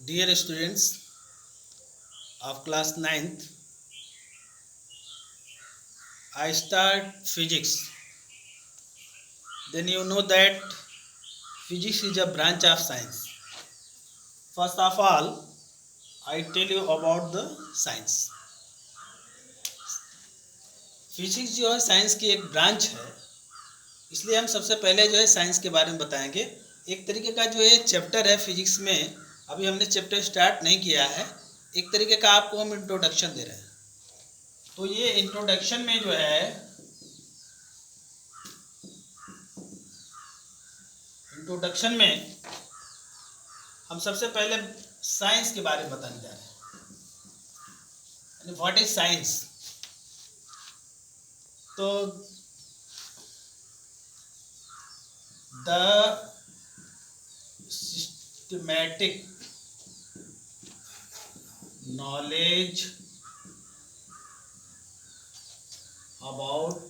Dear students of class ninth, I start physics. Then you know that physics is a branch of science. First of all, I tell you about the science. Physics जो है science की एक branch है, इसलिए हम सबसे पहले जो है साइंस के बारे में बताएंगे। एक तरीके का जो ये चैप्टर है फिजिक्स में, अभी हमने चैप्टर स्टार्ट नहीं किया है, एक तरीके का आपको हम इंट्रोडक्शन दे रहे हैं। तो ये इंट्रोडक्शन में जो है इंट्रोडक्शन में हम सबसे पहले साइंस के बारे में बताने जा रहे हैं। What is science? तो the systematic knowledge about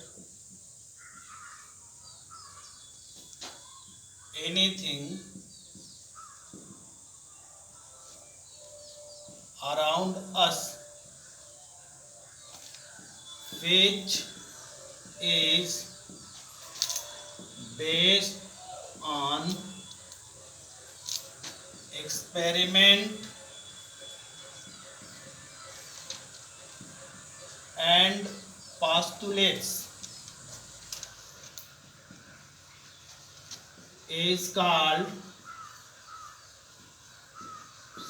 anything around us which is based on experiment and postulates is called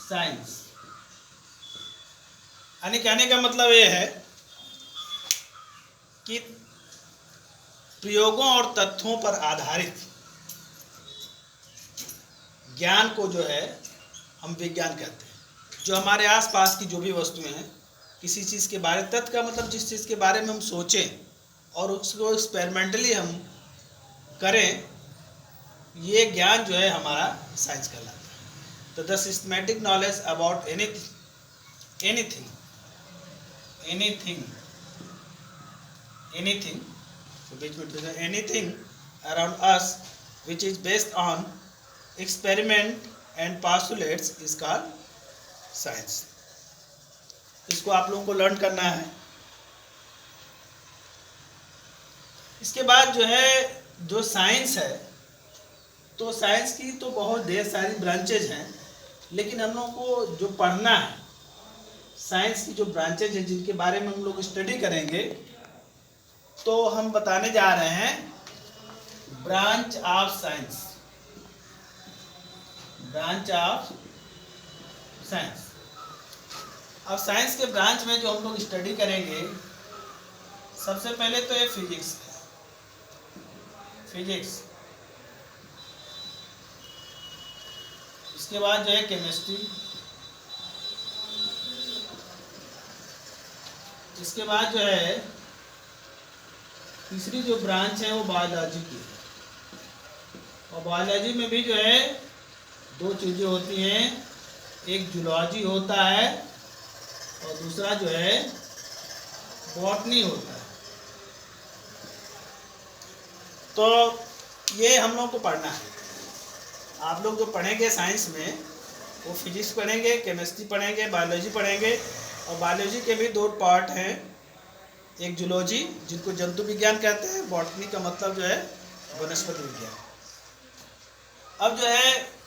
science. यानी कहने का मतलब ये है कि प्रयोगों और तथ्यों पर आधारित ज्ञान को जो है हम विज्ञान कहते हैं। जो हमारे आसपास की जो भी वस्तुएं हैं, किसी चीज़ के बारे, तथ्य का मतलब जिस चीज़ के बारे में हम सोचें और उसको एक्सपेरिमेंटली हम करें, ये ज्ञान जो है हमारा साइंस कहलाता है। तो the systematic knowledge about anything बीच में anything around us which is based on experiment and postulates is called science. इसको आप लोगों को लर्न करना है। इसके बाद जो है जो साइंस है, तो साइंस की तो बहुत ढेर सारी ब्रांचेज हैं, लेकिन हम लोग को जो पढ़ना है साइंस की जो ब्रांचेज हैं जिनके बारे में हम लोग स्टडी करेंगे, तो हम बताने जा रहे हैं branch of science. Branch of science. अब साइंस के ब्रांच में जो हम लोग स्टडी करेंगे, सबसे पहले तो ये फिजिक्स है। फिजिक्स, इसके बाद जो है केमिस्ट्री, इसके बाद जो है तीसरी जो ब्रांच है वो बायोलॉजी की है। और बायोलॉजी में भी जो है दो चीज़ें होती हैं, एक जूलॉजी होता है और दूसरा जो है बॉटनी होता है। तो ये हम लोग को पढ़ना है। आप लोग जो पढ़ेंगे साइंस में, वो फिजिक्स पढ़ेंगे, केमिस्ट्री पढ़ेंगे, बायोलॉजी पढ़ेंगे। और बायोलॉजी के भी दो पार्ट हैं, एक जूलॉजी जिनको जंतु विज्ञान कहते हैं, बॉटनी का मतलब जो है वनस्पति विज्ञान। अब जो है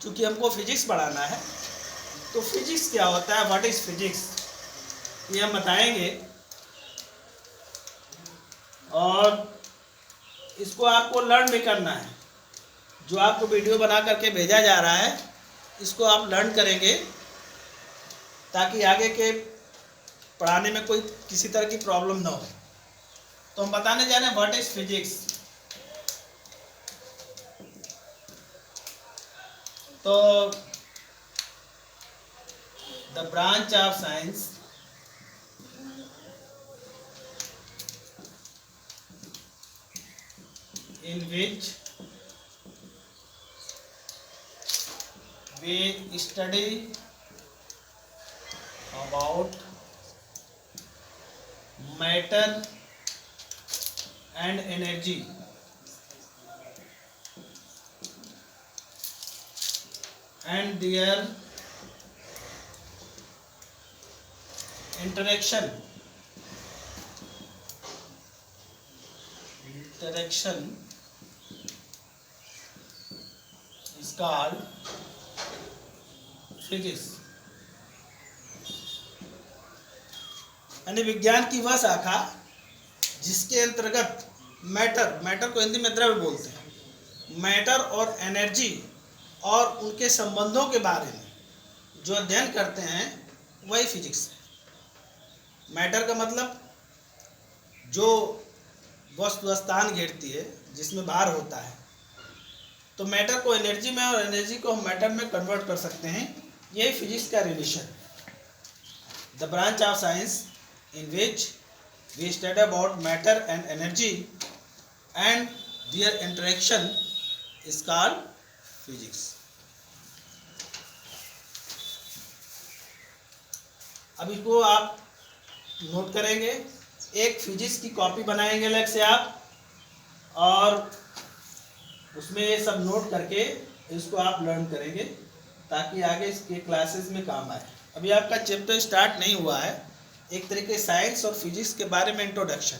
चूँकि हमको फिजिक्स पढ़ाना है, तो फिजिक्स क्या होता है, व्हाट इज फिजिक्स, ये हम बताएंगे। और इसको आपको लर्न भी करना है। जो आपको वीडियो बना करके भेजा जा रहा है, इसको आप लर्न करेंगे ताकि आगे के पढ़ाने में कोई किसी तरह की प्रॉब्लम ना हो। तो हम बताने जा रहे हैं व्हाट इज फिजिक्स। तो the branch of science in which we study about matter and energy. and their interaction is called physics। यानी विज्ञान की वह शाखा जिसके अंतर्गत मैटर को हिंदी में द्रव्य बोलते हैं, मैटर और एनर्जी और उनके संबंधों के बारे में जो अध्ययन करते हैं वही फिजिक्स है। मैटर का मतलब जो वस्तु स्थान घेरती है, जिसमें भार होता है, तो मैटर को एनर्जी में और एनर्जी को हम मैटर में कन्वर्ट कर सकते हैं। यही फिजिक्स का relation. The branch of science in which we study about matter and energy and their interaction is called physics। अब इसको आप नोट करेंगे, एक फिजिक्स की कॉपी बनाएंगे अलग से आप, और उसमें ये सब नोट करके इसको आप लर्न करेंगे ताकि आगे इसके क्लासेस में काम आए। अभी आपका चैप्टर स्टार्ट नहीं हुआ है, एक तरीके साइंस और फिजिक्स के बारे में इंट्रोडक्शन।